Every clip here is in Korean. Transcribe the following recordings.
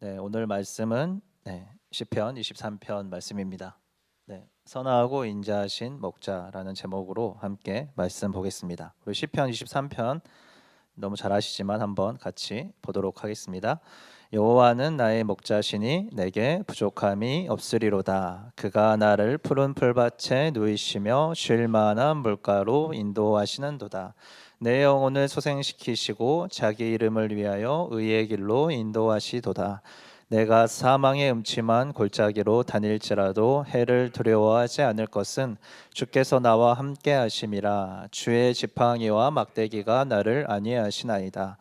네, 오늘 말씀은 시편 23편 말씀입니다. 네, 선하고 인자하신 목자라는 제목으로 함께 말씀 보겠습니다. 우리 시편 23편 너무 잘 아시지만 한번 같이 보도록 하겠습니다. 여호와는 나의 목자시니 내게 부족함이 없으리로다. 그가 나를 푸른 풀밭에 누이시며 쉴 만한 물가로 인도하시는도다. 내 영혼을 소생시키시고 자기 이름을 위하여 의의 길로 인도하시도다. 내가 사망의 음침한 골짜기로 다닐지라도 해를 두려워하지 않을 것은 주께서 나와 함께 하심이라. 주의 지팡이와 막대기가 나를 안위하시나이다.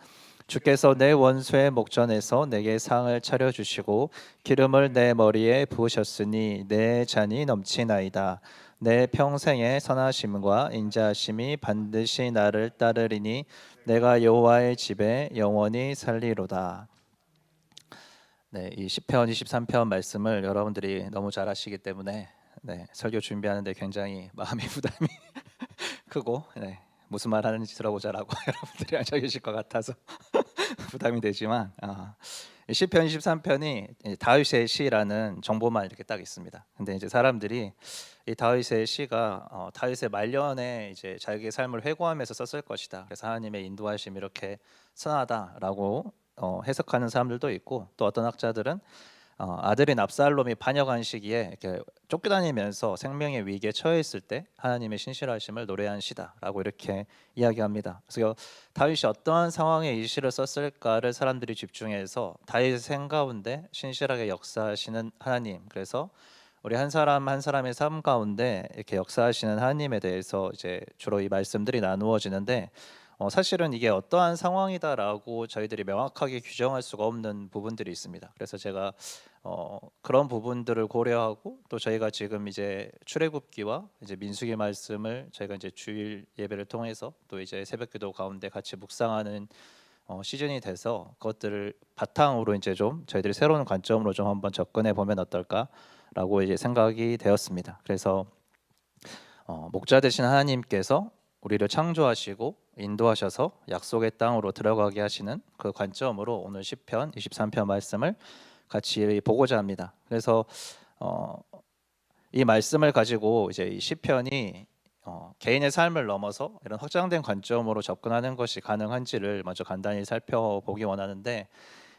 주께서 내 원수의 목전에서 내게 상을 차려주시고 기름을 내 머리에 부으셨으니 내 잔이 넘치나이다. 내 평생의 선하심과 인자하심이 반드시 나를 따르리니 내가 여호와의 집에 영원히 살리로다. 네, 이 시편 23편 말씀을 여러분들이 너무 잘 아시기 때문에 설교 준비하는데 굉장히 마음의 부담이 크고 무슨 말 하는지 들어보자라고 여러분들이 앉아 계실 것 같아서 부담이 되지만 이 시편 23편이 다윗의 시라는 정보만 이렇게 딱 있습니다. 근데 이제 사람들이 이 다윗의 시가 다윗의 말년에 이제 자기의 삶을 회고하면서 썼을 것이다. 그래서 하나님의 인도하심이 이렇게 선하다라고 해석하는 사람들도 있고, 또 어떤 학자들은 아들인 압살롬이 반역한 시기에 이렇게 쫓겨다니면서 생명의 위기에 처해 있을 때 하나님의 신실하심을 노래한 시다라고 이렇게 이야기합니다. 그래서 다윗이 어떠한 상황에 이 시를 썼을까를 사람들이 집중해서 다윗의 생 가운데 신실하게 역사하시는 하나님, 그래서 우리 한 사람 한 사람의 삶 가운데 이렇게 역사하시는 하나님에 대해서 이제 주로 이 말씀들이 나누어지는데, 사실은 이게 어떠한 상황이다라고 저희들이 명확하게 규정할 수가 없는 부분들이 있습니다. 그래서 제가 그런 부분들을 고려하고, 또 저희가 지금 이제 출애굽기와 이제 민수기 말씀을 저희가 이제 주일 예배를 통해서 또 이제 새벽기도 가운데 같이 묵상하는 시즌이 돼서 그것들을 바탕으로 이제 좀 저희들이 새로운 관점으로 좀 한번 접근해 보면 어떨까라고 이제 생각이 되었습니다. 그래서 목자 되신 하나님께서 우리를 창조하시고 인도하셔서 약속의 땅으로 들어가게 하시는 그 관점으로 오늘 시편 23편 말씀을 같이 보고자 합니다. 그래서 이 말씀을 가지고 이제 이 시편이 개인의 삶을 넘어서 이런 확장된 관점으로 접근하는 것이 가능한지를 먼저 간단히 살펴보기 원하는데,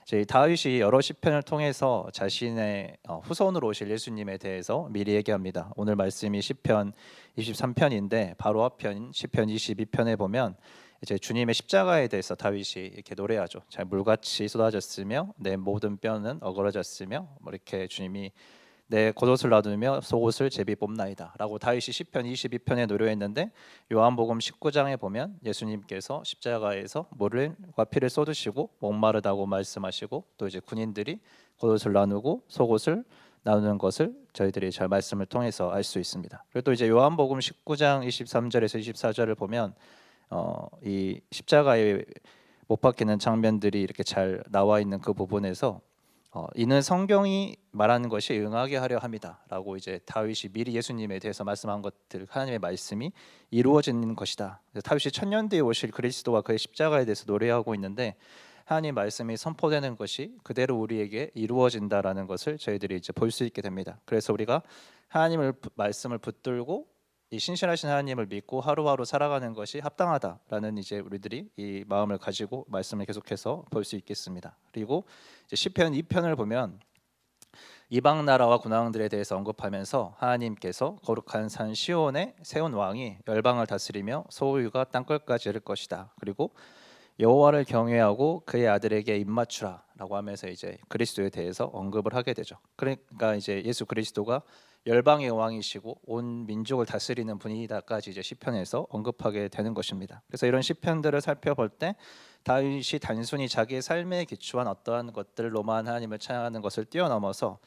이제 다윗이 여러 시편을 통해서 자신의 후손으로 오실 예수님에 대해서 미리 얘기합니다. 오늘 말씀이 시편 23편인데 바로 앞편 시편 22편에 보면 이제 주님의 십자가에 대해서 다윗이 이렇게 노래하죠. 잘 물같이 쏟아졌으며 내 모든 뼈는 어그러졌으며 이렇게 주님이 내 겉옷을 놔두며 속옷을 제비 뽑나이다 라고 다윗이 시편 22편에 노래했는데, 요한복음 19장에 보면 예수님께서 십자가에서 물과 피를 쏟으시고 목마르다고 말씀하시고, 또 이제 군인들이 겉옷을 나누고 속옷을 나누는 것을 저희들이 잘 말씀을 통해서 알 수 있습니다. 그리고 또 이제 요한복음 19장 23절에서 24절을 보면 이 십자가에 못 박히는 장면들이 이렇게 잘 나와 있는 그 부분에서 이는 성경이 말하는 것이 응하게 하려 함이다라고 이제 다윗이 미리 예수님에 대해서 말씀한 것들, 하나님의 말씀이 이루어지는 것이다. 다윗이 천년 뒤에 오실 그리스도와 그의 십자가에 대해서 노래하고 있는데, 하나님 말씀이 선포되는 것이 그대로 우리에게 이루어진다라는 것을 저희들이 이제 볼 수 있게 됩니다. 그래서 우리가 하나님을 말씀을 붙들고 이 신실하신 하나님을 믿고 하루하루 살아가는 것이 합당하다라는 이제 우리들이 이 마음을 가지고 말씀을 계속해서 볼 수 있겠습니다. 그리고 이제 시편 2편을 보면 이방 나라와 군왕들에 대해서 언급하면서 하나님께서 거룩한 산 시온에 세운 왕이 열방을 다스리며 소유가 땅끝까지 이를 것이다. 그리고 여호와를 경외하고 그의 아들에게 입맞추라라고 하면서 이제 그리스도에 대해서 언급을 하게 되죠. 그러니까 이제 예수 그리스도가 열방의 왕이시고 온 민족을 다스리는 분이다까지 이제 시편에서 언급하게 되는 것입니다. 그래서 이런 시편들을 살펴볼 때 다윗이 단순히 자기의 삶에 기초한 어떠한 것들로만 하나님을 찬양하는 것을 뛰어넘어서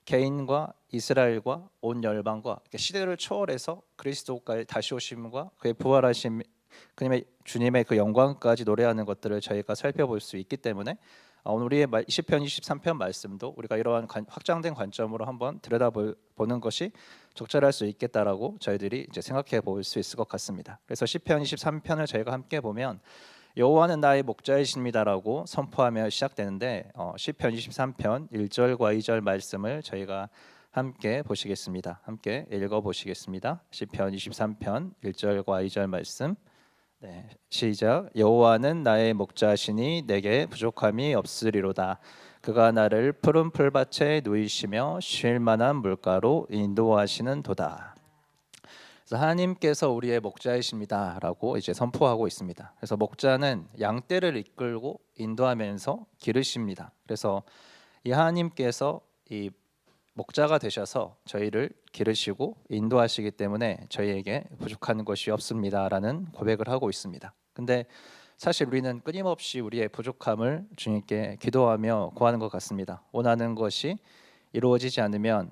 개인과 이스라엘과 온 열방과 시대를 초월해서 그리스도까지 다시 오심과 그의 부활하심, 그님의 주님의 그 영광까지 노래하는 것들을 저희가 살펴볼 수 있기 때문에 오늘 우리의 시편 23편 말씀도 우리가 이러한 확장된 관점으로 한번 들여다보는 것이 적절할 수 있겠다라고 저희들이 이제 생각해 볼 수 있을 것 같습니다. 그래서 시편 23편을 저희가 함께 보면 여호와는 나의 목자이십니다라고 선포하며 시작되는데 시편 23편 1절과 2절 말씀을 저희가 함께 보시겠습니다. 함께 읽어 보시겠습니다. 시편 23편 1절과 2절 말씀. 네, 시작. 여호와는 나의 목자시니 내게 부족함이 없으리로다. 그가 나를 푸른 풀밭에 누이시며 쉴 만한 물가로 인도하시는 도다. 그래서 하나님께서 우리의 목자이십니다라고 이제 선포하고 있습니다. 그래서 목자는 양떼를 이끌고 인도하면서 기르십니다. 그래서 이 하나님께서 이 목자가 되셔서 저희를 기르시고 인도하시기 때문에 저희에게 부족한 것이 없습니다라는 고백을 하고 있습니다. 근데 사실 우리는 끊임없이 우리의 부족함을 주님께 기도하며 구하는 것 같습니다. 원하는 것이 이루어지지 않으면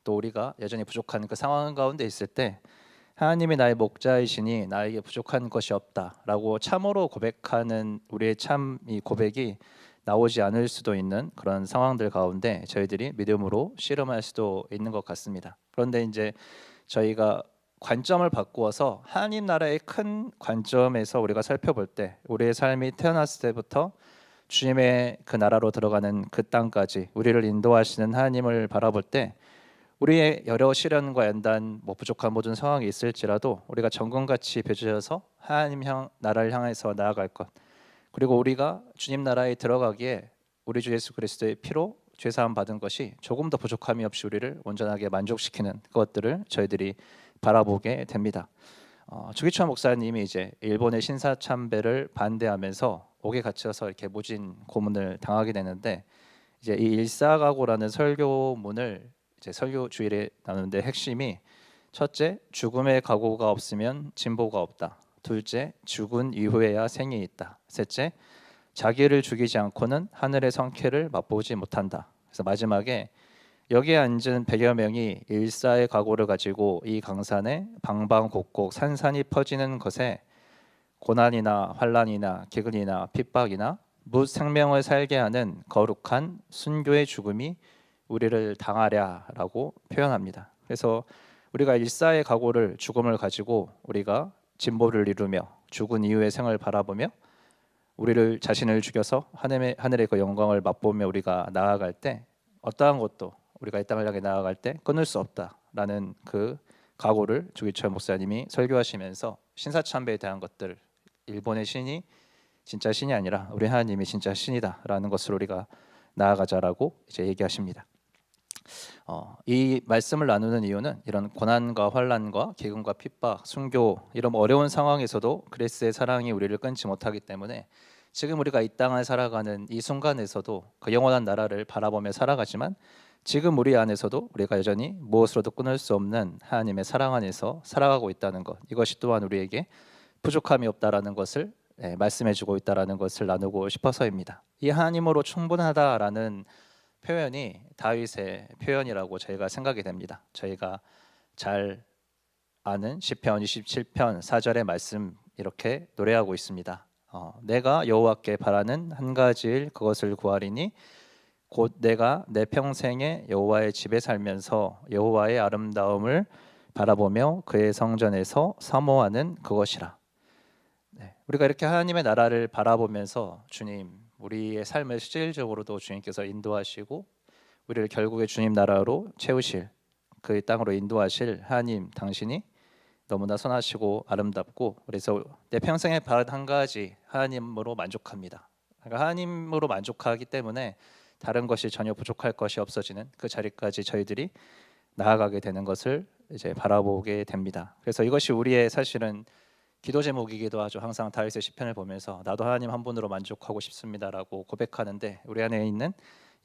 또 우리가 여전히 부족한 그 상황 가운데 있을 때 하나님이 나의 목자이시니 나에게 부족한 것이 없다라고 참으로 고백하는 우리의 참 이 고백이 나오지 않을 수도 있는 그런 상황들 가운데 저희들이 믿음으로 씨름할 수도 있는 것 같습니다. 그런데 이제 저희가 관점을 바꾸어서 하나님 나라의 큰 관점에서 우리가 살펴볼 때 우리의 삶이 태어났을 때부터 주님의 그 나라로 들어가는 그 땅까지 우리를 인도하시는 하나님을 바라볼 때 우리의 여러 시련과 연단, 부족한 모든 상황이 있을지라도 우리가 정금같이 벼져서 하나님 나라를 향해서 나아갈 것, 그리고 우리가 주님 나라에 들어가기에 우리 주 예수 그리스도의 피로 죄사함 받은 것이 조금 더 부족함이 없이 우리를 온전하게 만족시키는 것들을 저희들이 바라보게 됩니다. 주기철 목사님이 이제 일본의 신사 참배를 반대하면서 옥에 갇혀서 이렇게 모진 고문을 당하게 되는데 이제 이 일사각오라는 설교문을 이제 설교 주일에 나누는데 핵심이 첫째, 죽음의 각오가 없으면 진보가 없다. 둘째, 죽은 이후에야 생이 있다. 셋째, 자기를 죽이지 않고는 하늘의 성쾌를 맛보지 못한다. 그래서 마지막에 여기에 앉은 100여 명이 일사의 각오를 가지고 이 강산에 방방곡곡 산산이 퍼지는 것에 고난이나 환난이나 기근이나 핍박이나 무 생명을 살게 하는 거룩한 순교의 죽음이 우리를 당하랴라고 표현합니다. 그래서 우리가 일사의 각오를 죽음을 가지고 우리가 진보를 이루며 죽은 이후의 생을 바라보며 우리를 자신을 죽여서 하늘의 그 영광을 맛보며 우리가 나아갈 때 어떠한 것도 우리가 이 땅을 향해 나아갈 때 끊을 수 없다라는 그 각오를 주기철 목사님이 설교하시면서 신사참배에 대한 것들, 일본의 신이 진짜 신이 아니라 우리 하나님이 진짜 신이다라는 것을 우리가 나아가자라고 이제 얘기하십니다. 이 말씀을 나누는 이유는 이런 고난과 환난과 기근과 핍박, 순교 이런 어려운 상황에서도 그리스도의 사랑이 우리를 끊지 못하기 때문에 지금 우리가 이 땅을 살아가는 이 순간에서도 그 영원한 나라를 바라보며 살아가지만 지금 우리 안에서도 우리가 여전히 무엇으로도 끊을 수 없는 하나님의 사랑 안에서 살아가고 있다는 것, 이것이 또한 우리에게 부족함이 없다라는 것을 말씀해주고 있다라는 것을 나누고 싶어서입니다. 이 하나님으로 충분하다라는 표현이 다윗의 표현이라고 저희가 생각이 됩니다. 저희가 잘 아는 시편 27편 4절의 말씀 이렇게 노래하고 있습니다. 내가 여호와께 바라는 한 가지 일 그것을 구하리니 곧 내가 내 평생에 여호와의 집에 살면서 여호와의 아름다움을 바라보며 그의 성전에서 사모하는 그것이라. 우리가 이렇게 하나님의 나라를 바라보면서 주님, 우리의 삶을 실질적으로도 주님께서 인도하시고 우리를 결국에 주님 나라로 채우실 그 땅으로 인도하실 하나님 당신이 너무나 선하시고 아름답고 그래서 내 평생에 바란 한 가지 하나님으로 만족합니다. 그러니까 하나님으로 만족하기 때문에 다른 것이 전혀 부족할 것이 없어지는 그 자리까지 저희들이 나아가게 되는 것을 이제 바라보게 됩니다. 그래서 이것이 우리의 사실은 기도 제목이기도 하죠. 항상 다윗의 시편을 보면서 나도 하나님 한 분으로 만족하고 싶습니다라고 고백하는데 우리 안에 있는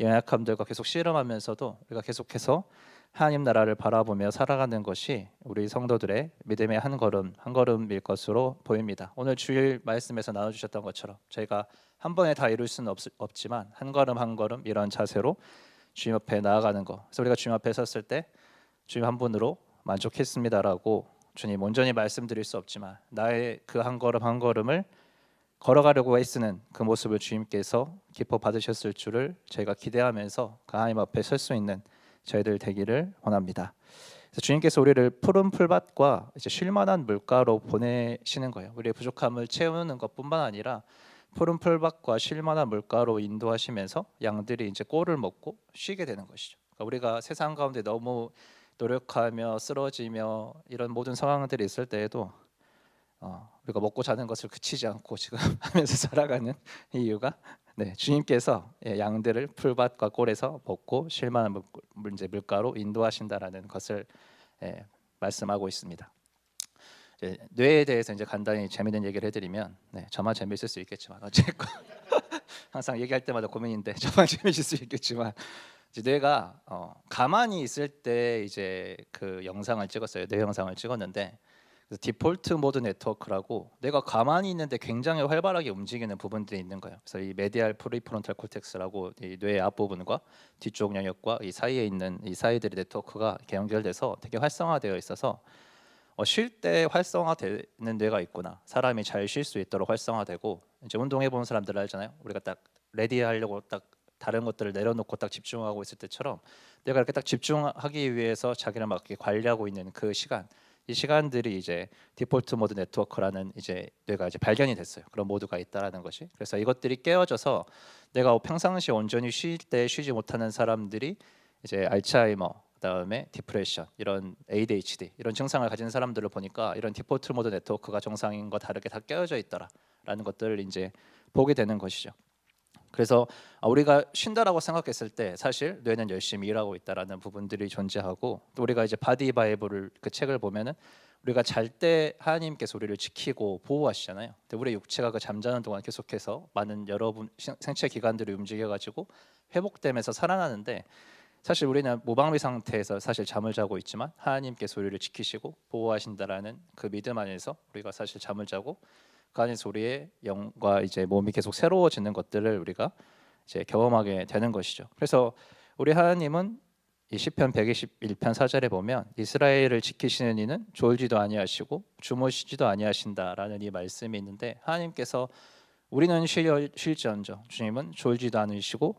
연약함들과 계속 씨름하면서도 우리가 계속해서 하나님 나라를 바라보며 살아가는 것이 우리 성도들의 믿음의 한 걸음 한 걸음일 것으로 보입니다. 오늘 주일 말씀에서 나눠주셨던 것처럼 저희가 한 번에 다 이룰 수는 없지만 한 걸음 한 걸음 이런 자세로 주님 앞에 나아가는 것. 그래서 우리가 주님 앞에 섰을 때 주님 한 분으로 만족했습니다라고 주님 온전히 말씀드릴 수 없지만 나의 그 한 걸음 한 걸음을 걸어가려고 애쓰는 그 모습을 주님께서 기뻐 받으셨을 줄을 저희가 기대하면서 그 하나님 앞에 설 수 있는 저희들 되기를 원합니다. 그래서 주님께서 우리를 푸른 풀밭과 이제 쉴만한 물가로 보내시는 거예요. 우리의 부족함을 채우는 것뿐만 아니라 푸른 풀밭과 쉴만한 물가로 인도하시면서 양들이 이제 꼴을 먹고 쉬게 되는 것이죠. 그러니까 우리가 세상 가운데 너무 노력하며 쓰러지며 이런 모든 상황들이 있을 때에도 우리가 먹고 자는 것을 그치지 않고 지금 하면서 살아가는 이유가 주님께서 양들을 풀밭과 꼴에서 먹고 쉴만한 물가로 인도하신다라는 것을 말씀하고 있습니다. 뇌에 대해서 이제 간단히 재미있는 얘기를 해드리면, 저만 재미있을 수 있겠지만 어쨌건 항상 얘기할 때마다 고민인데 저만 재미있을 수 있겠지만, 이제 뇌가 가만히 있을 때 이제 그 영상을 찍었어요. 뇌 영상을 찍었는데, 그래서 디폴트 모드 네트워크라고 내가 가만히 있는데 굉장히 활발하게 움직이는 부분들이 있는 거예요. 그래서 이 메디알 프리프론탈 코텍스라고 이 뇌의 앞부분과 뒤쪽 영역과 이 사이에 있는 이 사이들의 네트워크가 이렇게 연결돼서 되게 활성화되어 있어서 쉴 때 활성화되는 뇌가 있구나. 사람이 잘 쉴 수 있도록 활성화되고, 이제 운동해 본 사람들 알잖아요. 우리가 딱 레디하려고 딱 다른 것들을 내려놓고 딱 집중하고 있을 때처럼 내가 이렇게 딱 집중하기 위해서 자기를 막 이렇게 관리하고 있는 그 시간, 이 시간들이 이제 디폴트 모드 네트워크라는 이제 뇌가 이제 발견이 됐어요. 그런 모드가 있다라는 것이. 그래서 이것들이 깨어져서 내가 평상시에 온전히 쉴 때 쉬지 못하는 사람들이 이제 알츠하이머, 그다음에 디프레션, 이런 ADHD 이런 증상을 가진 사람들을 보니까 이런 디폴트 모드 네트워크가 정상인과 다르게 다 깨어져 있다라는 것들을 이제 보게 되는 것이죠. 그래서 우리가 쉰다라고 생각했을 때 사실 뇌는 열심히 일하고 있다라는 부분들이 존재하고, 또 우리가 이제 바디 바이블을 그 책을 보면은 우리가 잘 때 하나님께서 우리를 지키고 보호하시잖아요. 근데 우리 육체가 그 잠자는 동안 계속해서 많은 여러분 생체 기관들이 움직여가지고 회복되면서 살아나는데, 사실 우리는 무방비 상태에서 사실 잠을 자고 있지만 하나님께서 우리를 지키시고 보호하신다라는 그 믿음 안에서 우리가 사실 잠을 자고, 그 안에서 우리의 영과 이제 몸이 계속 새로워지는 것들을 우리가 이제 경험하게 되는 것이죠. 그래서 우리 하나님은 이 시편 121편 4절에 보면 이스라엘을 지키시는 이는 졸지도 아니하시고 주무시지도 아니하신다라는 이 말씀이 있는데, 하나님께서 우리는 쉴지언정 주님은 졸지도 않으시고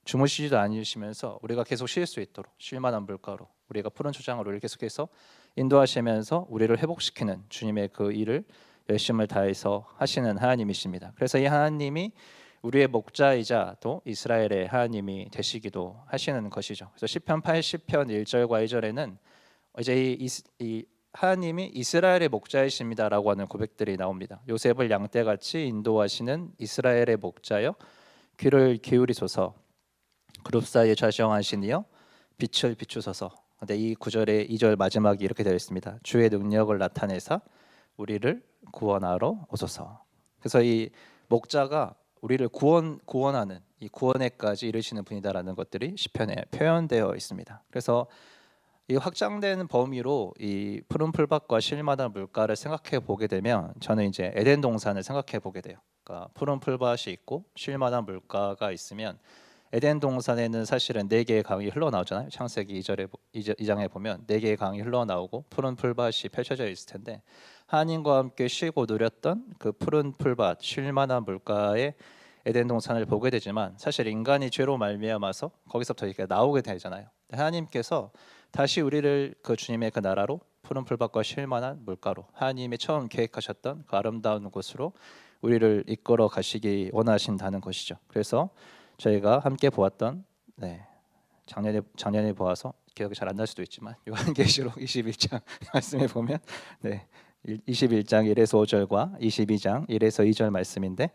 주무시지도 않으시면서 우리가 계속 쉴 수 있도록 쉴만한 물가로 우리가 푸른 초장으로 우리를 계속해서 인도하시면서 우리를 회복시키는 주님의 그 일을 열심을 다해서 하시는 하나님이십니다. 그래서 이 하나님이 우리의 목자이자 또 이스라엘의 하나님이 되시기도 하시는 것이죠. 그래서 시편 80편 1절과 2절에는 이제 이 하나님이 이스라엘의 목자이십니다라고 하는 고백들이 나옵니다. 요셉을 양떼같이 인도하시는 이스라엘의 목자여 귀를 기울이소서, 그룹 사이에 좌시하시니여 빛을 비추소서. 근데 이 구절의 2절 마지막이 이렇게 되어 있습니다. 주의 능력을 나타내사 우리를 구원하러 오소서. 그래서 이 목자가 우리를 구원하는 이 구원에까지 이르시는 분이다라는 것들이 시편에 표현되어 있습니다. 그래서 이 확장된 범위로 이 푸른 풀밭과 쉴만한 물가를 생각해 보게 되면 저는 이제 에덴 동산을 생각해 보게 돼요. 그러니까 푸른 풀밭이 있고 쉴만한 물가가 있으면 에덴 동산에는 사실은 4개의 강이 흘러나오잖아요. 창세기 2장에 보면 4개의 강이 흘러나오고 푸른 풀밭이 펼쳐져 있을 텐데, 하나님과 함께 쉬고 누렸던 그 푸른 풀밭, 쉴만한 물가의 에덴 동산을 보게 되지만, 사실 인간이 죄로 말미암아서 거기서부터 이렇게 나오게 되잖아요. 하나님께서 다시 우리를 그 주님의 그 나라로 푸른 풀밭과 쉴만한 물가로 하나님이 처음 계획하셨던 그 아름다운 곳으로 우리를 이끌어 가시기 원하신다는 것이죠. 그래서 저희가 함께 보았던 작년에 보아서 기억이 잘 안 날 수도 있지만 요한계시록 21장 말씀에 보면 21장 1에서 5절과 22장 1에서 2절 말씀인데,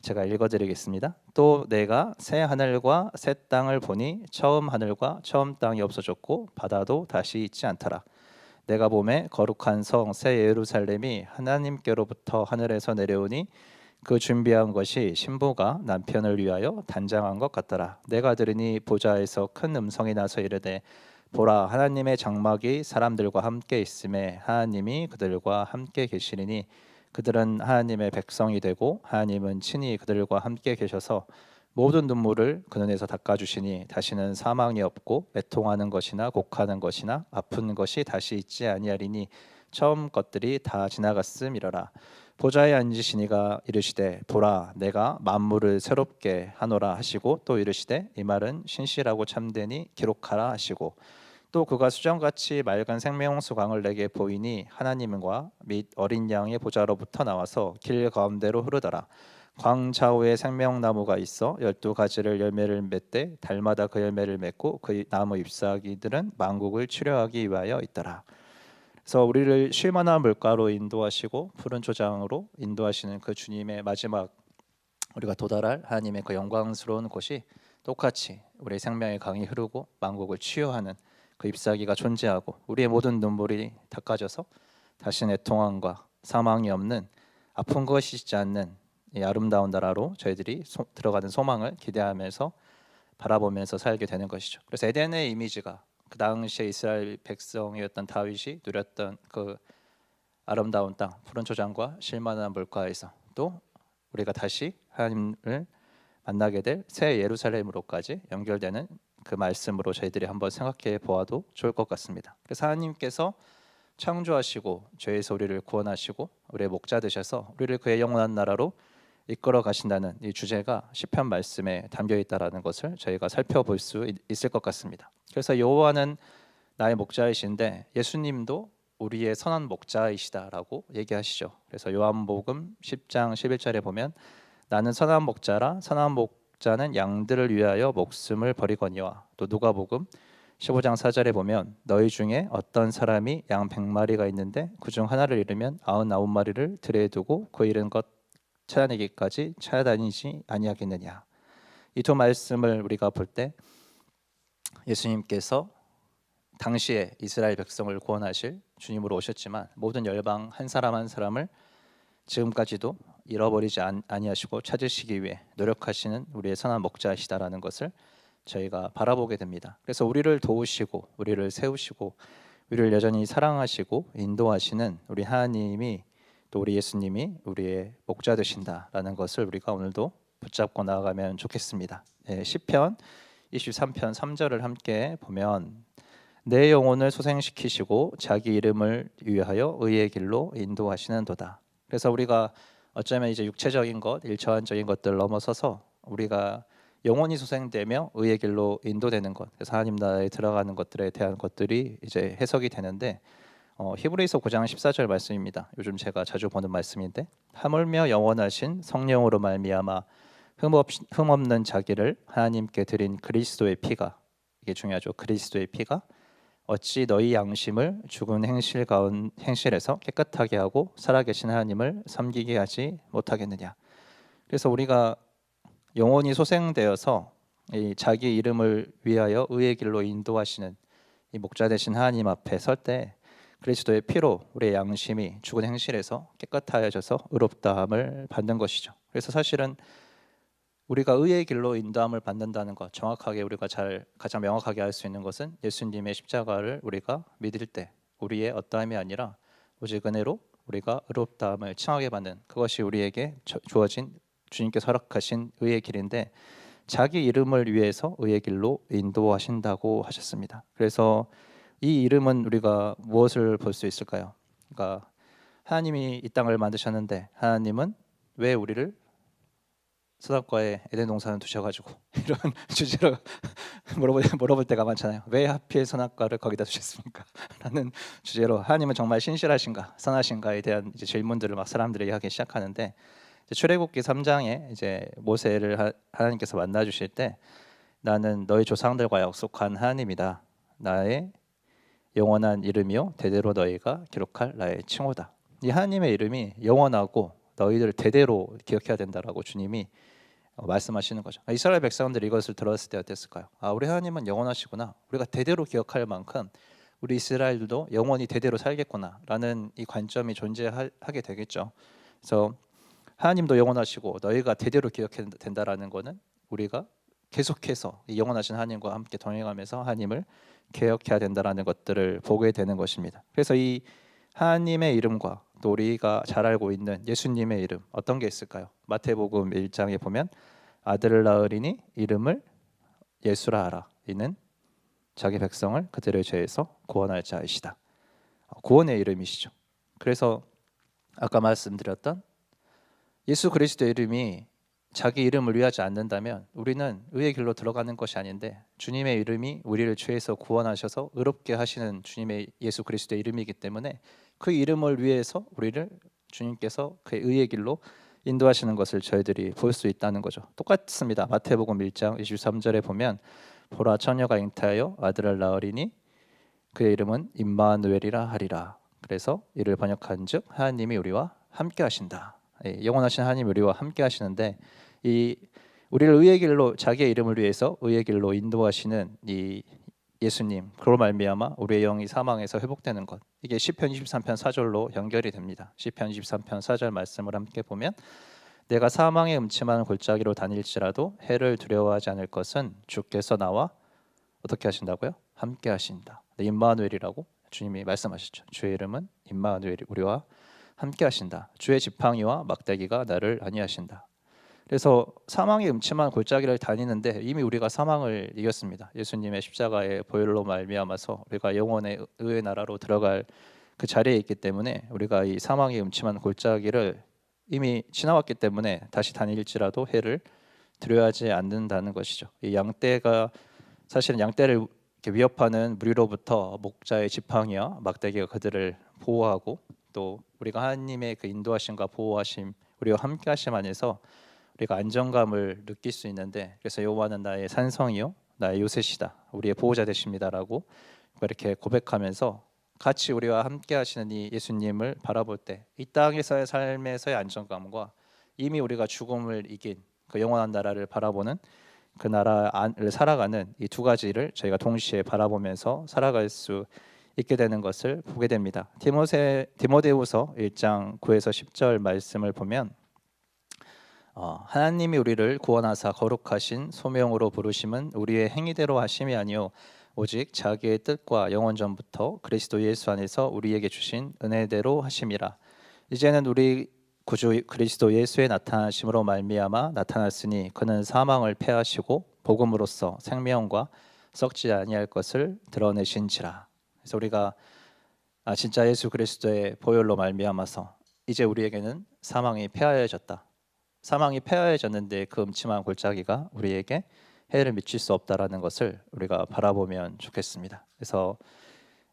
제가 읽어드리겠습니다. 또 내가 새 하늘과 새 땅을 보니 처음 하늘과 처음 땅이 없어졌고 바다도 다시 있지 않더라. 내가 보매 거룩한 성 새 예루살렘이 하나님께로부터 하늘에서 내려오니 그 준비한 것이 신부가 남편을 위하여 단장한 것 같더라. 내가 들으니 보좌에서 큰 음성이 나서 이르되 보라, 하나님의 장막이 사람들과 함께 있음에 하나님이 그들과 함께 계시리니 그들은 하나님의 백성이 되고 하나님은 친히 그들과 함께 계셔서 모든 눈물을 그 눈에서 닦아주시니 다시는 사망이 없고 애통하는 것이나 곡하는 것이나 아픈 것이 다시 있지 아니하리니 처음 것들이 다 지나갔음이러라. 보좌에 앉으시니가 이르시되 보라, 내가 만물을 새롭게 하노라 하시고 또 이르시되 이 말은 신실하고 참되니 기록하라 하시고 또 그가 수정같이 맑은 생명수 강을 내게 보이니 하나님과 및 어린 양의 보좌로부터 나와서 길 가운데로 흐르더라. 광 좌우에 생명나무가 있어 12가지를 열매를 맺되 달마다 그 열매를 맺고 그 나무 잎사귀들은 만국을 치료하기 위하여 있더라. 그래서 우리를 쉴만한 물가로 인도하시고 푸른 초장으로 인도하시는 그 주님의 마지막 우리가 도달할 하나님의 그 영광스러운 곳이 똑같이 우리의 생명의 강이 흐르고 만국을 치유하는 그 잎사귀가 존재하고 우리의 모든 눈물이 닦아져서 다시 애통함과 사망이 없는 아픈 것이 있지 않는 이 아름다운 나라로 저희들이 들어가는 소망을 기대하면서 바라보면서 살게 되는 것이죠. 그래서 에덴의 이미지가 그 당시에 이스라엘 백성이었던 다윗이 누렸던 그 아름다운 땅, 푸른 초장과 쉴만한 물가에서 또 우리가 다시 하나님을 만나게 될 새 예루살렘으로까지 연결되는 그 말씀으로 저희들이 한번 생각해 보아도 좋을 것 같습니다. 그래서 하나님께서 창조하시고 죄에서 우리를 구원하시고 우리의 목자 되셔서 우리를 그의 영원한 나라로 이끌어 가신다는 이 주제가 시편 말씀에 담겨 있다라는 것을 저희가 살펴볼 수 있을 것 같습니다. 그래서 여호와는 나의 목자이신데 예수님도 우리의 선한 목자이시다라고 얘기하시죠. 그래서 요한복음 10장 11절에 보면 나는 선한 목자라 선한 목자는 양들을 위하여 목숨을 버리거니와 또 누가복음 15장 4절에 보면 너희 중에 어떤 사람이 양 100마리가 있는데 그중 하나를 잃으면 99마리를 들에 두고 그 잃은 것 찾아내기까지 찾아다니지 아니하겠느냐. 이 두 말씀을 우리가 볼 때 예수님께서 당시에 이스라엘 백성을 구원하실 주님으로 오셨지만 모든 열방 한 사람 한 사람을 지금까지도 잃어버리지 아니하시고 찾으시기 위해 노력하시는 우리의 선한 목자이시다라는 것을 저희가 바라보게 됩니다. 그래서 우리를 도우시고 우리를 세우시고 우리를 여전히 사랑하시고 인도하시는 우리 하나님이 또 우리 예수님이 우리의 목자 되신다라는 것을 우리가 오늘도 붙잡고 나아가면 좋겠습니다. 시편 23편 3절을 함께 보면 내 영혼을 소생시키시고 자기 이름을 위하여 의의 길로 인도하시는도다. 그래서 우리가 어쩌면 이제 육체적인 것, 일차원적인 것들 넘어서서 우리가 영혼이 소생되며 의의 길로 인도되는 것, 그래서 하나님 나라에 들어가는 것들에 대한 것들이 이제 해석이 되는데 히브리서 9장 14절 말씀입니다. 요즘 제가 자주 보는 말씀인데 하물며 영원하신 성령으로 말미암아 흠없는 자기를 하나님께 드린 그리스도의 피가, 이게 중요하죠. 그리스도의 피가 어찌 너희 양심을 죽은 행실에서 깨끗하게 하고 살아계신 하나님을 섬기게 하지 못하겠느냐. 그래서 우리가 영혼이 소생되어서 이 자기 이름을 위하여 의의 길로 인도하시는 이 목자 되신 하나님 앞에 설 때 그리스도의 피로 우리의 양심이 죽은 행실에서 깨끗하여져서 의롭다함을 받는 것이죠. 그래서 사실은 우리가 의의 길로 인도함을 받는다는 것, 정확하게 우리가 가장 명확하게 알 수 있는 것은 예수님의 십자가를 우리가 믿을 때 우리의 어떠함이 아니라 오직 은혜로 우리가 의롭다함을 칭하게 받는 그것이 우리에게 주어진 주님께서 허락하신 의의 길인데 자기 이름을 위해서 의의 길로 인도하신다고 하셨습니다. 그래서 이 이름은 우리가 무엇을 볼 수 있을까요? 그러니까 하나님이 이 땅을 만드셨는데 하나님은 왜 우리를 서답과의 에덴 동산을 두셔가지고 이런 주제로 물어볼 때가 많잖아요. 왜 하필 선악과를 거기다 두셨습니까? 라는 주제로 하나님은 정말 신실하신가, 선하신가에 대한 이제 질문들을 막 사람들이 하기 시작하는데 출애굽기 3장에 이제 모세를 하나님께서 만나 주실 때 나는 너희 조상들과 약속한 하나님이다. 나의 영원한 이름이요 대대로 너희가 기록할 나의 칭호다. 이 하나님의 이름이 영원하고 너희들 대대로 기억해야 된다라고 주님이 말씀하시는 거죠. 이스라엘 백성들이 이것을 들었을 때 어땠을까요? 우리 하나님은 영원하시구나. 우리가 대대로 기억할 만큼 우리 이스라엘도 영원히 대대로 살겠구나라는 이 관점이 존재하게 되겠죠. 그래서 하나님도 영원하시고 너희가 대대로 기억해야 된다라는 것은 우리가 계속해서 이 영원하신 하나님과 함께 동행하면서 하나님을 기억해야 된다라는 것들을 보게 되는 것입니다. 그래서 이 하나님의 이름과 또 우리가 잘 알고 있는 예수님의 이름 어떤 게 있을까요? 마태복음 1장에 보면 아들을 낳으리니 이름을 예수라 하라. 이는 자기 백성을 그들의 죄에서 구원할 자이시다. 구원의 이름이시죠. 그래서 아까 말씀드렸던 예수 그리스도의 이름이 자기 이름을 위하지 않는다면 우리는 의의 길로 들어가는 것이 아닌데, 주님의 이름이 우리를 죄에서 구원하셔서 의롭게 하시는 주님의 예수 그리스도의 이름이기 때문에 그 이름을 위해서 우리를 주님께서 그의 의의 길로 인도하시는 것을 저희들이 볼 수 있다는 거죠. 똑같습니다. 마태복음 1장 23절에 보면 보라, 처녀가 잉태하여 아들을 낳으리니 그의 이름은 임마누엘이라 하리라. 그래서 이를 번역한즉 하나님이 우리와 함께 하신다. 영원하신 하나님 우리와 함께 하시는데, 이 우리를 의의 길로, 자기의 이름을 위해서 의의 길로 인도하시는 이 예수님, 그로 말미암아 우리의 영이 사망에서 회복되는 것, 이게 시편 23편 4절로 연결이 됩니다. 시편 23편 4절 말씀을 함께 보면 내가 사망의 음침한 골짜기로 다닐지라도 해를 두려워하지 않을 것은 주께서 나와 어떻게 하신다고요? 함께 하신다. 임마누엘이라고 주님이 말씀하셨죠. 주의 이름은 임마누엘이 우리와 함께 하신다. 주의 지팡이와 막대기가 나를 안위하신다. 그래서 사망의 음침한 골짜기를 다니는데 이미 우리가 사망을 이겼습니다. 예수님의 십자가의 보혈로 말미암아서 우리가 영원의 의의 나라로 들어갈 그 자리에 있기 때문에, 우리가 이 사망의 음침한 골짜기를 이미 지나왔기 때문에 다시 다닐지라도 해를 두려워하지 않는다는 것이죠. 이 양떼가, 사실은 양떼를 이렇게 위협하는 무리로부터 목자의 지팡이와 막대기가 그들을 보호하고, 또 우리가 하나님의 그 인도하심과 보호하심, 우리와 함께하심 안에서 우리가 안정감을 느낄 수 있는데, 그래서 여호와는 나의 산성이요 나의 요새시다, 우리의 보호자 되십니다라고 이렇게 고백하면서 같이 우리와 함께하시는 이 예수님을 바라볼 때 이 땅에서의 삶에서의 안정감과 이미 우리가 죽음을 이긴 그 영원한 나라를 바라보는, 그 나라를 살아가는 이 두 가지를 저희가 동시에 바라보면서 살아갈 수 있게 되는 것을 보게 됩니다. 디모데후서 1장 9에서 10절 말씀을 보면 하나님이 우리를 구원하사 거룩하신 소명으로 부르심은 우리의 행위대로 하심이 아니요 오직 자기의 뜻과 영원 전부터 그리스도 예수 안에서 우리에게 주신 은혜대로 하심이라. 이제는 우리 구주 그리스도 예수의 나타나심으로 말미암아 나타났으니 그는 사망을 패하시고 복음으로써 생명과 썩지 아니할 것을 드러내신지라. 그래서 우리가 진짜 예수 그리스도의 보혈로 말미암아서 이제 우리에게는 사망이 패하여졌다. 사망이 패하여졌는데 그 음침한 골짜기가 우리에게 해를 미칠 수 없다라는 것을 우리가 바라보면 좋겠습니다. 그래서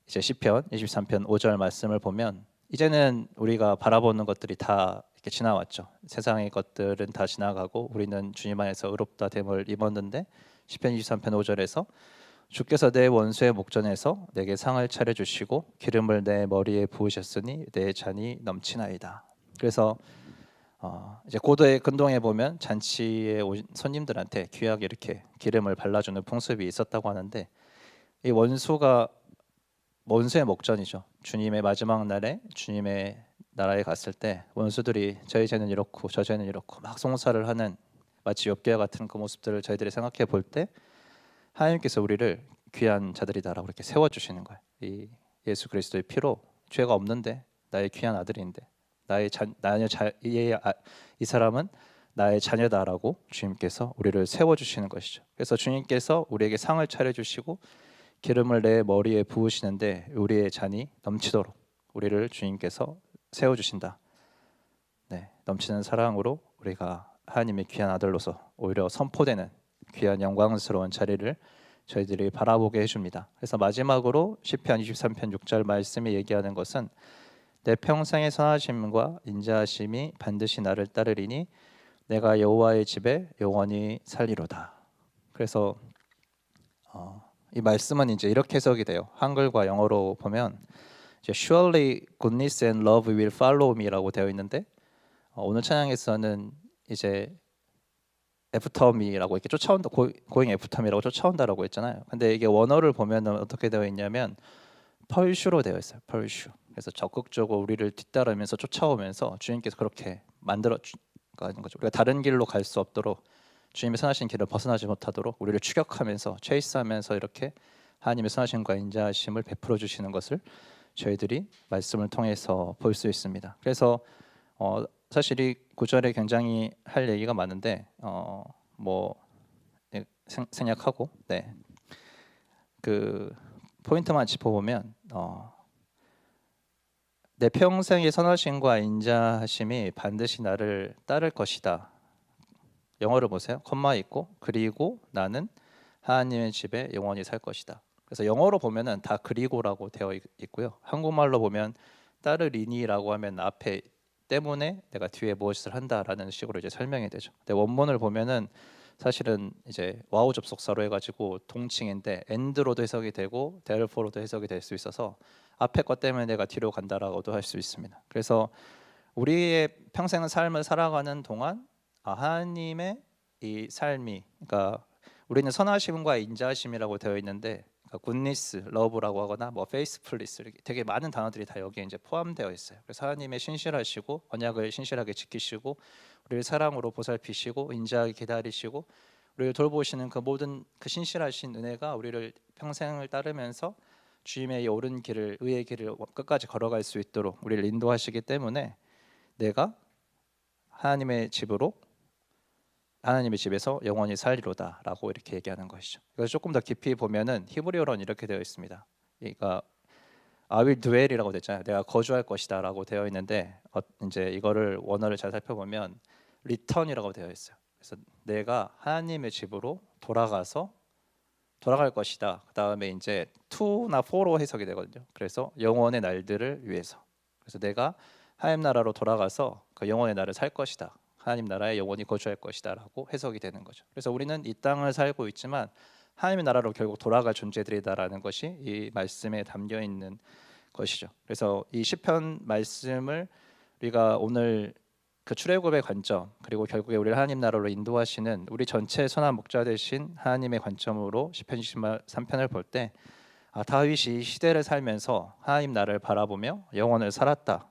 이제 시편 23편 5절 말씀을 보면 이제는 우리가 바라보는 것들이 다 이렇게 지나왔죠. 세상의 것들은 다 지나가고 우리는 주님 안에서 의롭다 됨을 입었는데, 시편 23편 5절에서 주께서 내 원수의 목전에서 내게 상을 차려 주시고 기름을 내 머리에 부으셨으니 내 잔이 넘치나이다. 그래서 이제 고도의 근동에 보면 잔치에 오신 손님들한테 귀하게 이렇게 기름을 발라주는 풍습이 있었다고 하는데, 이 원수의 목전이죠. 주님의 마지막 날에 주님의 나라에 갔을 때 원수들이 저희 죄는 이렇고 저 죄는 이렇고 막 송사를 하는, 마치 욥기와 같은 그 모습들을 저희들이 생각해 볼 때 하나님께서 우리를 귀한 자들이다라고 이렇게 세워주시는 거예요. 이 예수 그리스도의 피로 죄가 없는데 나의 귀한 아들인데 이 사람은 나의 자녀다라고 주님께서 우리를 세워주시는 것이죠. 그래서 주님께서 우리에게 상을 차려주시고 기름을 내 머리에 부으시는데 우리의 잔이 넘치도록 우리를 주님께서 세워주신다. 네, 넘치는 사랑으로 우리가 하나님의 귀한 아들로서 오히려 선포되는 귀한 영광스러운 자리를 저희들이 바라보게 해줍니다. 그래서 마지막으로 시편 23편 6절 말씀이 얘기하는 것은 내 평생의 선하심과 인자하심이 반드시 나를 따르리니 내가 여호와의 집에 영원히 살리로다. 그래서 이 말씀은 이제 이렇게 해석이 돼요. 한글과 영어로 보면 이제 Surely goodness and love will follow me라고 되어 있는데, 오늘 찬양에서는 이제 애프터 미라고 이렇게 쫓아온다, 고잉 애프터 미라고 쫓아온다라고 했잖아요. 근데 이게 원어를 보면은 어떻게 되어 있냐면 펄슈로 되어 있어요. 펄슈. 그래서 적극적으로 우리를 뒤따르면서 쫓아오면서 주님께서 그렇게 만들어 가는 거죠. 우리가 다른 길로 갈 수 없도록, 주님의 선하신 길을 벗어나지 못하도록 우리를 추격하면서 체이스하면서 이렇게 하나님의 선하심과 인자하심을 베풀어 주시는 것을 저희들이 말씀을 통해서 볼 수 있습니다. 그래서 사실 이 구절에 굉장히 할 얘기가 많은데 생략하고 그 포인트만 짚어보면 내 평생의 선하심과 인자하심이 반드시 나를 따를 것이다. 영어를 보세요. 콤마 있고 그리고 나는 하나님의 집에 영원히 살 것이다. 그래서 영어로 보면은 다 그리고라고 되어 있고요. 한국말로 보면 따르리니라고 하면 앞에 때문에 내가 뒤에 무엇을 한다라는 식으로 이제 설명이 되죠. 근데 원문을 보면은 사실은 이제 와우 접속사로 해가지고 동칭인데 and로도 해석이 되고 thereforo도 해석이 될 수 있어서 앞에 것 때문에 내가 뒤로 간다라고도 할 수 있습니다. 그래서 우리의 평생 삶을 살아가는 동안 하나님의 이 삶이, 그러니까 우리는 선하심과 인자하심이라고 되어 있는데 굿니스, 러브라고 하거나 뭐 페이스풀리스 되게 많은 단어들이 다 여기에 이제 포함되어 있어요. 그래서 하나님의 신실하시고 언약을 신실하게 지키시고 우리를 사랑으로 보살피시고 인자하게 기다리시고 우리를 돌보시는 그 모든 그 신실하신 은혜가 우리를 평생을 따르면서 주님의 이 옳은 길을, 의의 길을 끝까지 걸어갈 수 있도록 우리를 인도하시기 때문에 내가 하나님의 집으로, 하나님의 집에서 영원히 살리로다라고 이렇게 얘기하는 것이죠. 그래서 조금 더 깊이 보면은 히브리어로는 이렇게 되어 있습니다. 그러니까 I will dwell이라고 됐잖아요. 내가 거주할 것이다라고 되어 있는데 이제 이거를 원어를 잘 살펴보면 return이라고 되어 있어요. 그래서 내가 하나님의 집으로 돌아갈 것이다. 그 다음에 이제 to나 for로 해석이 되거든요. 그래서 영원의 날들을 위해서. 그래서 내가 하나님 나라로 돌아가서 그 영원의 날을 살 것이다. 하나님 나라에 영원히 거주할 것이다라고 해석이 되는 거죠. 그래서 우리는 이 땅을 살고 있지만 하나님의 나라로 결국 돌아갈 존재들이다라는 것이 이 말씀에 담겨 있는 것이죠. 그래서 이 시편 말씀을 우리가 오늘 그 출애굽의 관점 그리고 결국에 우리를 하나님 나라로 인도하시는 우리 전체 선한 목자 되신 하나님의 관점으로 시편 23편을 볼 때 다윗이 이 시대를 살면서 하나님 나라를 바라보며 영원을 살았다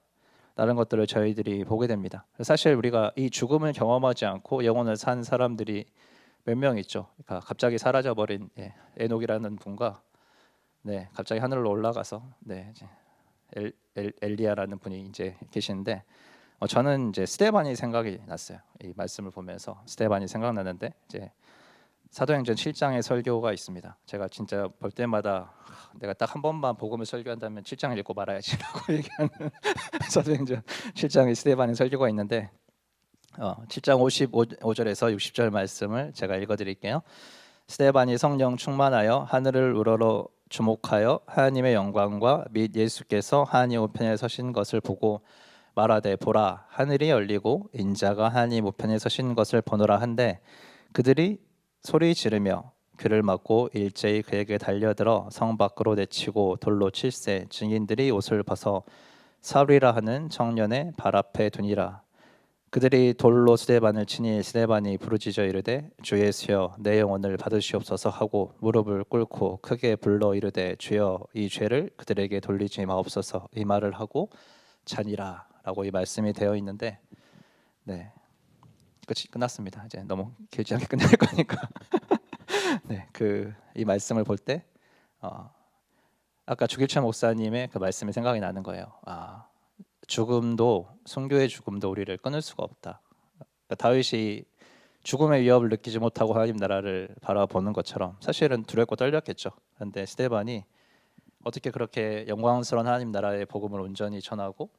라는 것들을 저희들이 보게 됩니다. 사실 우리가 이 죽음을 경험하지 않고 영원을 산 사람들이 몇 명 있죠. 그러니까 갑자기 사라져버린 에녹이라는 분과 갑자기 하늘로 올라가서 이제 엘리야라는 분이 이제 계시는데 저는 이제 스데반이 생각이 났어요. 이 말씀을 보면서 스데반이 생각나는데 이제 사도행전 7장의 설교가 있습니다. 제가 진짜 볼 때마다 내가 딱 한 번만 복음을 설교한다면 7장을 읽고 말아야지라고 얘기하는 사도행전 7장의 스데반의 설교가 있는데 7장 55절에서 60절 말씀을 제가 읽어드릴게요. 스데반이 성령 충만하여 하늘을 우러러 주목하여 하나님의 영광과 및 예수께서 하나님 우편에 서신 것을 보고 말하되 보라 하늘이 열리고 인자가 하나님 우편에 서신 것을 보노라 한데 그들이 소리 지르며 귀를 막고 일제히 그에게 달려들어 성 밖으로 내치고 돌로 칠세 증인들이 옷을 벗어 사울이라 하는 청년의 발 앞에 두니라. 그들이 돌로 스데반을 치니 스데반이 부르짖어 이르되 주 예수여 내 영혼을 받으시옵소서 하고 무릎을 꿇고 크게 불러 이르되 주여 이 죄를 그들에게 돌리지 마옵소서 이 말을 하고 자니라 라고 이 말씀이 되어 있는데 끝났습니다. 이제 너무 길지 않게 끝낼 거니까 이 말씀을 볼 때 아까 주길철 목사님의 그 말씀이 생각이 나는 거예요. 죽음도 순교의 죽음도 우리를 끊을 수가 없다. 그러니까 다윗이 죽음의 위협을 느끼지 못하고 하나님 나라를 바라보는 것처럼 사실은 두렵고 떨렸겠죠. 그런데 스데반이 어떻게 그렇게 영광스러운 하나님 나라의 복음을 온전히 전하고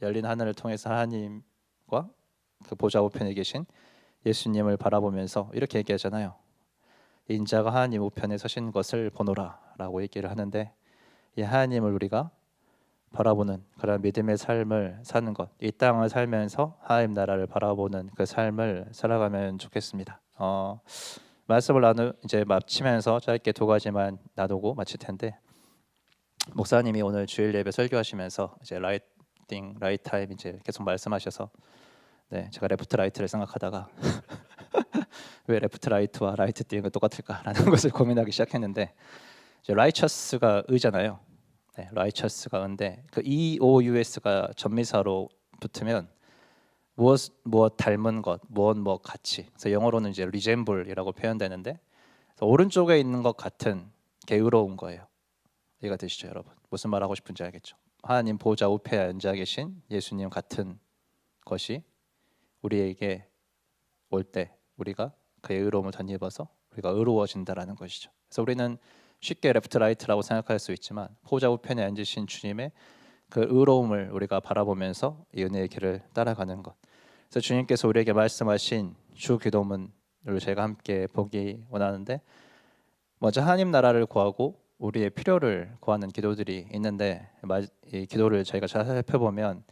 열린 하늘을 통해서 하나님과 그 보좌 우편에 계신 예수님을 바라보면서 이렇게 얘기하잖아요. 인자가 하나님 우편에 서신 것을 보노라 라고 얘기를 하는데 이 하나님을 우리가 바라보는 그런 믿음의 삶을 사는 것, 이 땅을 살면서 하나님 나라를 바라보는 그 삶을 살아가면 좋겠습니다. 말씀을 이제 마치면서 짧게 두 가지만 나누고 마칠 텐데 목사님이 오늘 주일 예배 설교하시면서 이제 라이트 타임 이제 계속 말씀하셔서 제가 레프트 라이트를 생각하다가 왜 레프트 라이트와 라이트 띵은 똑같을까라는 것을 고민하기 시작했는데 이제 라이처스가 의잖아요. 라이처스가 의인데 그 EOUS가 전미사로 붙으면 무엇 닮은 것, 무엇 같이. 그래서 영어로는 이제 resemble이라고 표현되는데 오른쪽에 있는 것 같은 게으로운 거예요. 이해가 되시죠, 여러분? 무슨 말 하고 싶은지 알겠죠? 하나님 보좌 우편에 앉아 계신 예수님 같은 것이 우리에게 올 때 우리가 그의 의로움을 덧입어서 우리가 의로워진다라는 것이죠. 그래서 우리는 쉽게 레프트 라이트라고 생각할 수 있지만 보좌 우편에 앉으신 주님의 그 의로움을 우리가 바라보면서 이 은혜의 길을 따라가는 것. 그래서 주님께서 우리에게 말씀하신 주 기도문을 제가 함께 보기 원하는데, 먼저 하나님 나라를 구하고 우리의 필요를 구하는 기도들이 있는데, 이 기도를 저희가 잘 살펴보면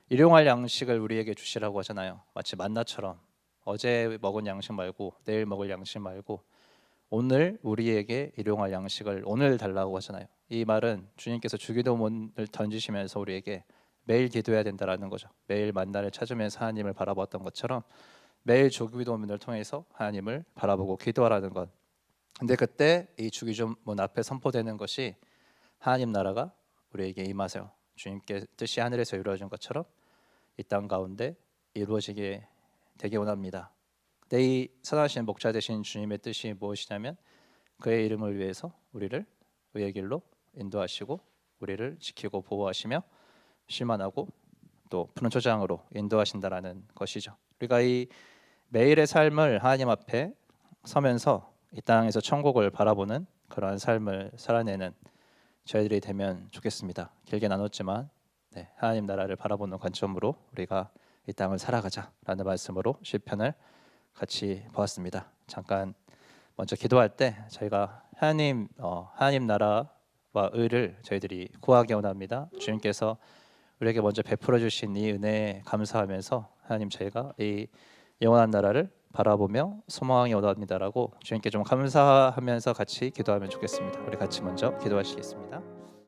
일용할 양식을 우리에게 주시라고 하잖아요. 마치 만나처럼 어제 먹은 양식 말고, 내일 먹을 양식 말고, 오늘 우리에게 일용할 양식을 오늘 달라고 하잖아요. 이 말은 주님께서 주기도문을 던지시면서 우리에게 매일 기도해야 된다라는 거죠. 매일 만나를 찾으면서 하나님을 바라봤던 것처럼 매일 주기도문을 통해서 하나님을 바라보고 기도하라는 것. 근데 그때 이 주기도문 앞에 선포되는 것이 하나님 나라가 우리에게 임하세요. 주님께 뜻이 하늘에서 이루어진 것처럼 이 땅 가운데 이루어지게 되기 원합니다. 근데 이 선하신 목자 되신 주님의 뜻이 무엇이냐면, 그의 이름을 위해서 우리를 의의 길로 인도하시고 우리를 지키고 보호하시며 쉴만하고 또 푸른 초장으로 인도하신다라는 것이죠. 우리가 이 매일의 삶을 하나님 앞에 서면서 이 땅에서 천국을 바라보는 그러한 삶을 살아내는 저희들이 되면 좋겠습니다. 길게 나눴지만 하나님 나라를 바라보는 관점으로 우리가 이 땅을 살아가자라는 말씀으로 시편을 같이 보았습니다. 잠깐 먼저 기도할 때 저희가 하나님 나라와 의를 저희들이 구하기 원합니다. 주님께서 우리에게 먼저 베풀어 주신 이 은혜에 감사하면서, 하나님 저희가 이 영원한 나라를 바라보며 소망이 원합니다라고 주님께 좀 감사하면서 같이 기도하면 좋겠습니다. 우리 같이 먼저 기도하시겠습니다.